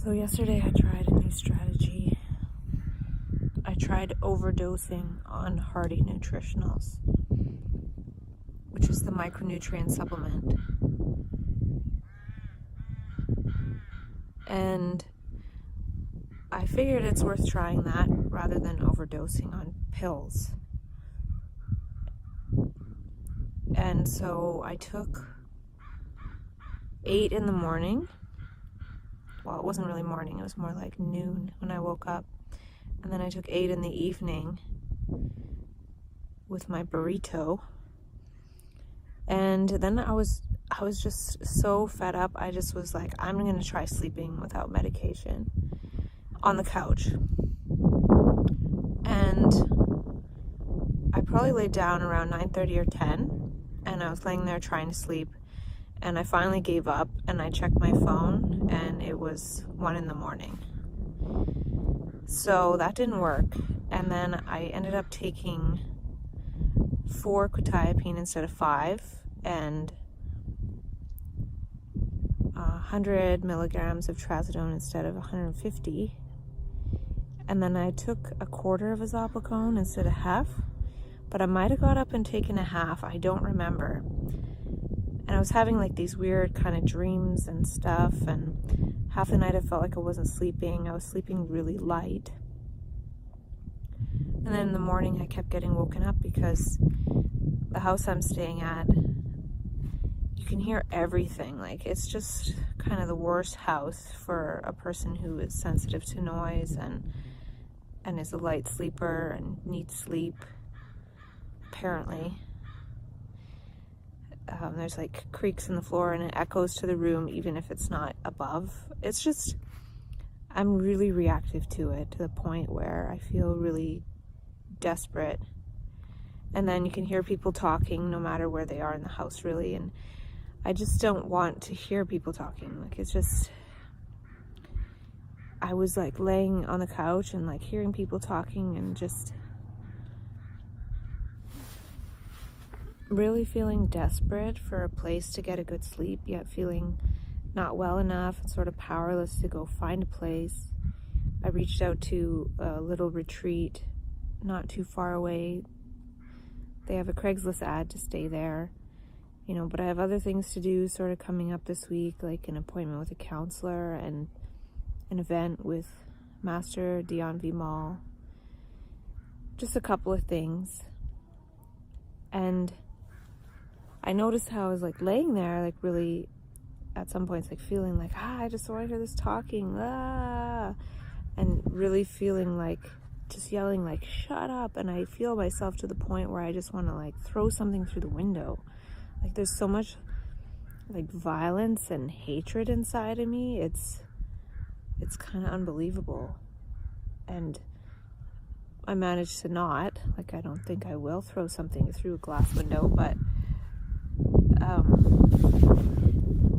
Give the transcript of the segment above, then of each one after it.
So yesterday I tried a new strategy. I tried overdosing on Hearty Nutritionals, which is the micronutrient supplement. And I figured it's worth trying that rather than overdosing on pills. And so I took 8 in the morning. Well, it wasn't really morning, it was more like noon when I woke up. And then I took 8 in the evening with my burrito. And then I was just so fed up. I just was like, I'm going to try sleeping without medication on the couch. And I probably laid down around 9:30 or 10, and I was laying there trying to sleep. And I finally gave up, and I checked my phone, and it was 1 in the morning. So that didn't work. And then I ended up taking 4 quetiapine instead of 5, and 100 milligrams of trazodone instead of 150. And then I took a quarter of a Zopicone instead of half, but I might have got up and taken a half. I don't remember. And I was having like these weird kind of dreams and stuff, and half the night I felt like I wasn't sleeping. I was sleeping really light. And then in the morning I kept getting woken up because the house I'm staying at, you can hear everything. Like, it's just kind of the worst house for a person who is sensitive to noise and is a light sleeper and needs sleep, apparently. There's like creaks in the floor and it echoes to the room even if it's not above. It's just, I'm really reactive to it, to the point where I feel really desperate. And then you can hear people talking no matter where they are in the house, really. And I just don't want to hear people talking. Like, it's just, I was like laying on the couch and like hearing people talking and just really feeling desperate for a place to get a good sleep, yet feeling not well enough and sort of powerless to go find a place. I reached out to a little retreat not too far away. They have a Craigslist ad to stay there, but I have other things to do sort of coming up this week, like an appointment with a counselor and an event with Master Dion V. Mall. Just a couple of things. And I noticed how I was like laying there, like really at some points like feeling like, I just want to hear this talking, and really feeling like just yelling like, shut up. And I feel myself to the point where I just want to like throw something through the window. Like, there's so much like violence and hatred inside of me. It's kind of unbelievable. And I managed to not, like, I don't think I will throw something through a glass window, but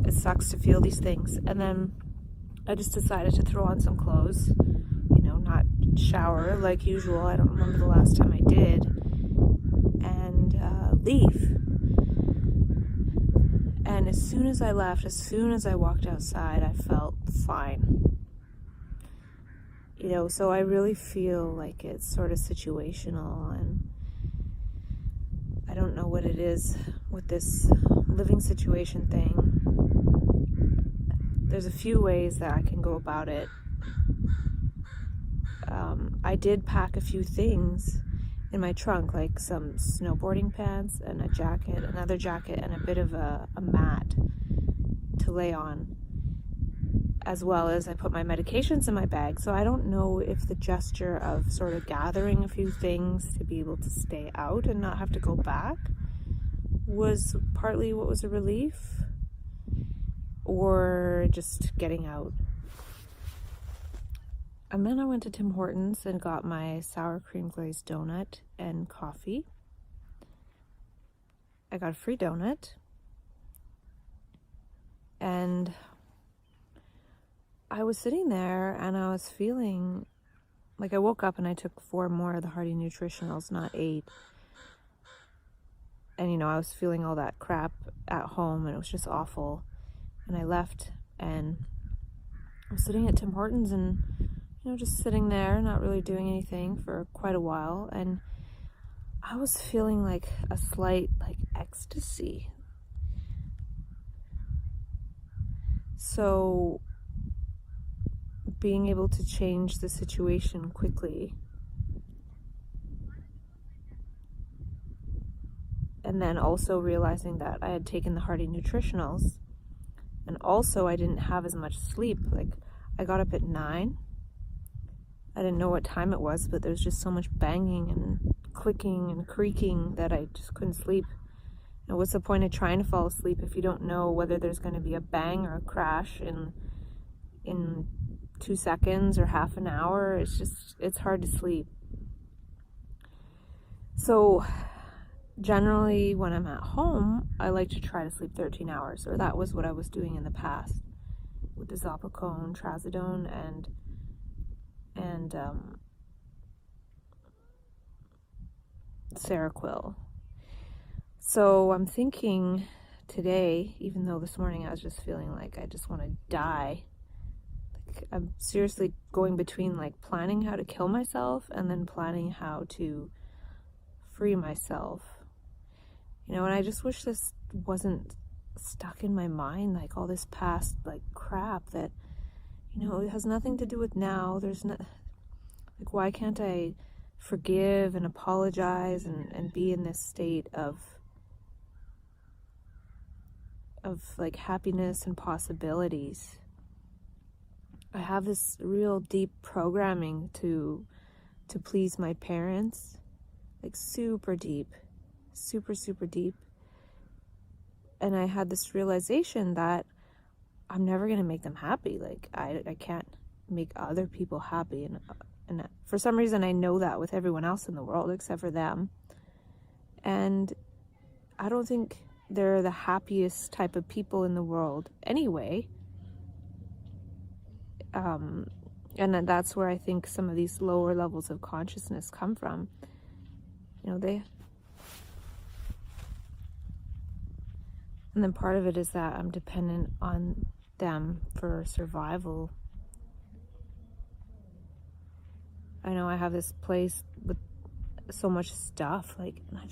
it sucks to feel these things. And then I just decided to throw on some clothes, not shower like usual. I don't remember the last time I did. And leave. And as soon as I left, as soon as I walked outside, I felt fine. So I really feel like it's sort of situational, and I don't know what it is with this living situation thing. There's a few ways that I can go about it. I did pack a few things in my trunk, like some snowboarding pants and a jacket, another jacket, and a bit of a mat to lay on, as well as I put my medications in my bag. So I don't know if the gesture of sort of gathering a few things to be able to stay out and not have to go back was partly what was a relief, or just getting out. And then I went to Tim Hortons and got my sour cream glazed donut and coffee. I got a free donut. And I was sitting there and I was feeling like, I woke up and I took 4 more of the Hearty Nutritionals, not 8. And, I was feeling all that crap at home and it was just awful. And I left and I'm sitting at Tim Hortons and, just sitting there, not really doing anything for quite a while. And I was feeling like a slight, ecstasy. So being able to change the situation quickly, and then also realizing that I had taken the hearty nutritionals, and also I didn't have as much sleep. I got up at 9. I didn't know what time it was, but there was just so much banging and clicking and creaking that I just couldn't sleep. And what's the point of trying to fall asleep if you don't know whether there's going to be a bang or a crash in 2 seconds or half an hour? It's hard to sleep. So generally when I'm at home, I like to try to sleep 13 hours, or that was what I was doing in the past with the Zopicone, Trazodone, and Seroquel. So I'm thinking today, even though this morning I was just feeling like I just want to die, I'm seriously going between planning how to kill myself and then planning how to free myself. And I just wish this wasn't stuck in my mind, all this past crap that, it has nothing to do with now. There's no, why can't I forgive and apologize and be in this state of happiness and possibilities? I have this real deep programming to please my parents, super deep, super deep. And I had this realization that I'm never going to make them happy. I can't make other people happy. And for some reason, I know that with everyone else in the world, except for them. And I don't think they're the happiest type of people in the world anyway. And that's where I think some of these lower levels of consciousness come from. And then part of it is that I'm dependent on them for survival. I know I have this place with so much stuff, and I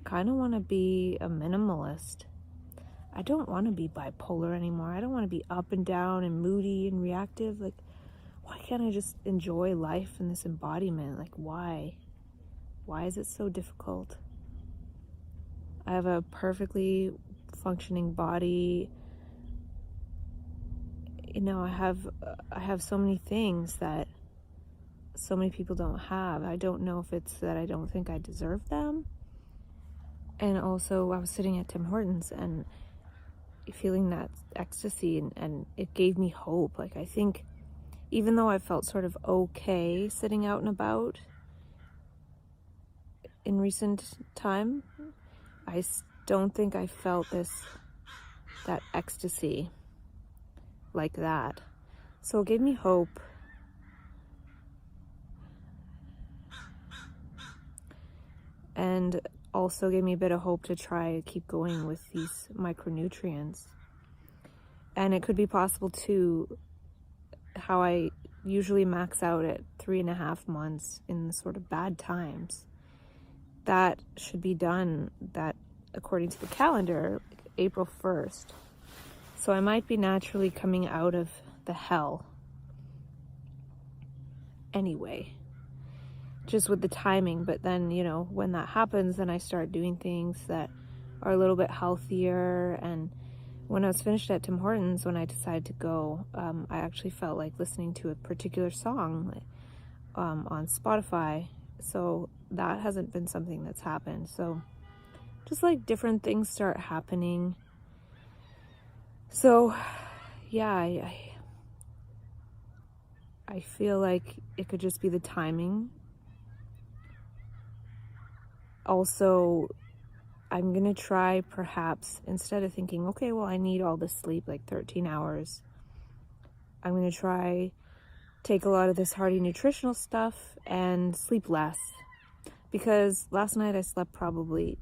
kind of want to be a minimalist. I don't want to be bipolar anymore. I don't want to be up and down and moody and reactive. Why can't I just enjoy life in this embodiment? Why? Why is it so difficult? I have a perfectly functioning body. I have so many things that so many people don't have. I don't know if it's that I don't think I deserve them. And also I was sitting at Tim Hortons and feeling that ecstasy, and it gave me hope. I think even though I felt sort of okay sitting out and about in recent time, I don't think I felt that ecstasy like that. So it gave me hope. And also gave me a bit of hope to try to keep going with these micronutrients. And it could be possible too, how I usually max out at 3.5 months in sort of bad times. That should be done, that according to the calendar, April 1st. So I might be naturally coming out of the hell anyway, just with the timing. But then, when that happens, then I start doing things that are a little bit healthier. And when I was finished at Tim Hortons, when I decided to go, I actually felt like listening to a particular song on Spotify. So that hasn't been something that's happened. So just different things start happening. So yeah, I feel like it could just be the timing. Also, I'm going to try, perhaps, instead of thinking, okay, well, I need all this sleep, 13 hours, I'm going to try take a lot of this hearty nutritional stuff and sleep less. Because last night I slept probably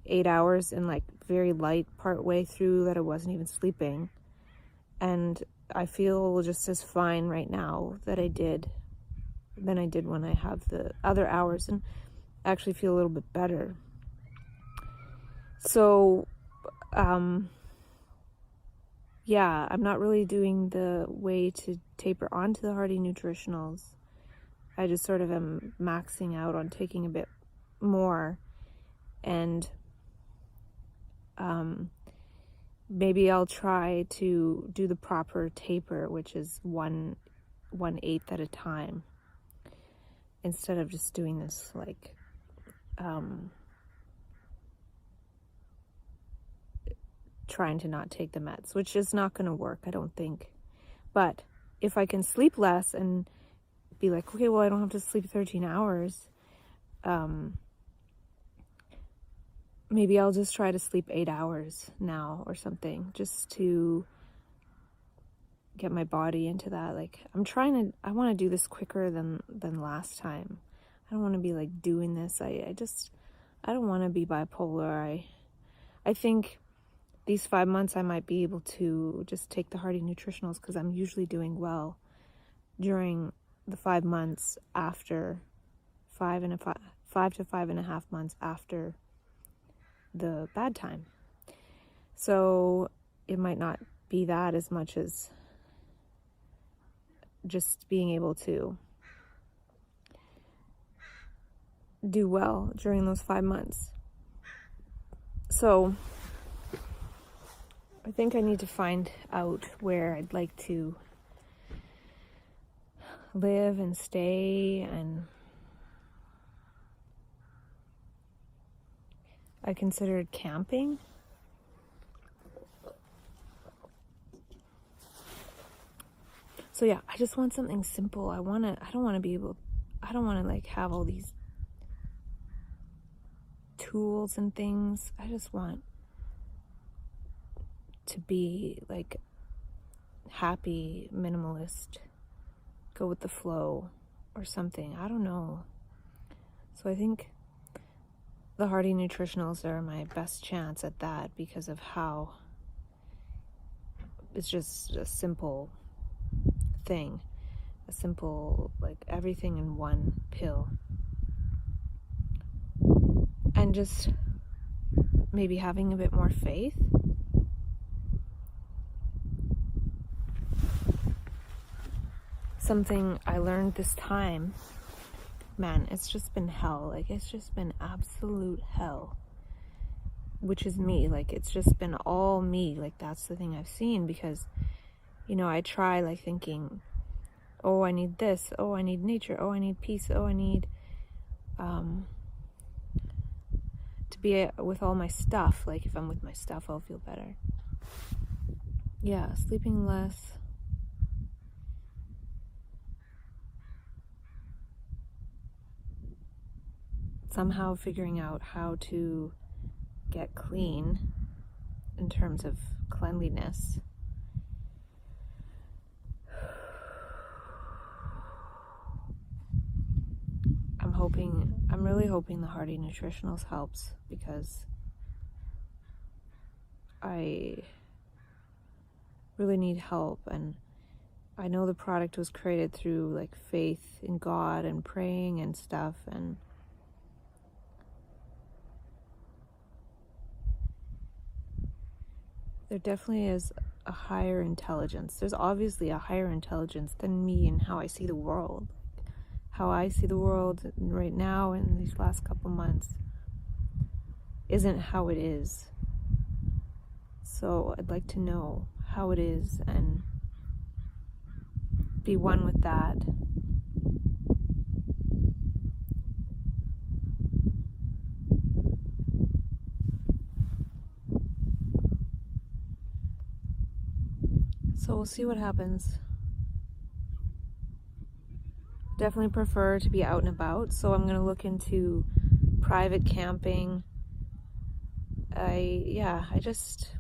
8 hours and like very light part way through that I wasn't even sleeping. And I feel just as fine right now than I did when I have the other hours, and I actually feel a little bit better. So, yeah, I'm not really doing the way to taper onto the Hearty Nutritionals. I just sort of am maxing out on taking a bit more, and maybe I'll try to do the proper taper, which is 1/8 at a time, instead of just doing this like trying to not take the meds, which is not going to work, I don't think. But if I can sleep less and be like, okay, well, I don't have to sleep 13 hours, maybe I'll just try to sleep 8 hours now or something, just to get my body into that. Like, I want to do this quicker than last time. I don't want to be like doing this. I don't want to be bipolar. I think these 5 months I might be able to just take the Hearty Nutritionals, because I'm usually doing well during the 5 months after 5 to 5.5 months after the bad time. So it might not be that as much as just being able to do well during those 5 months. So I think I need to find out where I'd like to live and stay, and I considered camping. So yeah, I just want something simple. I don't want to like have all these tools and things. I just want to be like happy, minimalist, go with the flow or something. I don't know. So I think the Hearty Nutritionals are my best chance at that, because of how it's just a simple thing, a simple, like, everything in one pill, and just maybe having a bit more faith. Something I learned this time, man, it's just been hell. Like, it's just been absolute hell, which is me. Like, it's just been all me. Like, that's the thing I've seen, because, you know, I try like thinking, oh, I need this, oh, I need nature, oh, I need peace, oh, I need to be with all my stuff. Like, if I'm with my stuff, I'll feel better. Yeah, sleeping less, somehow figuring out how to get clean in terms of cleanliness. I'm really hoping the Hearty Nutritionals helps, because I really need help, and I know the product was created through like faith in God and praying and stuff, and there definitely is a higher intelligence. There's obviously a higher intelligence than me in how I see the world. How I see the world right now in these last couple months isn't how it is. So I'd like to know how it is and be one with that. So we'll see what happens. Definitely prefer to be out and about, so I'm going to look into private camping. I just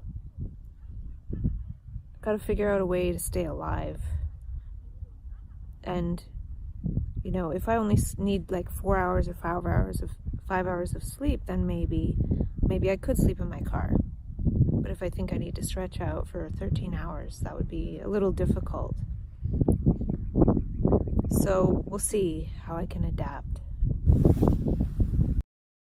got to figure out a way to stay alive. And, you know, if I only need like 4 hours or 5 hours of sleep, then maybe maybe I could sleep in my car. But if I think I need to stretch out for 13 hours, that would be a little difficult. So we'll see how I can adapt.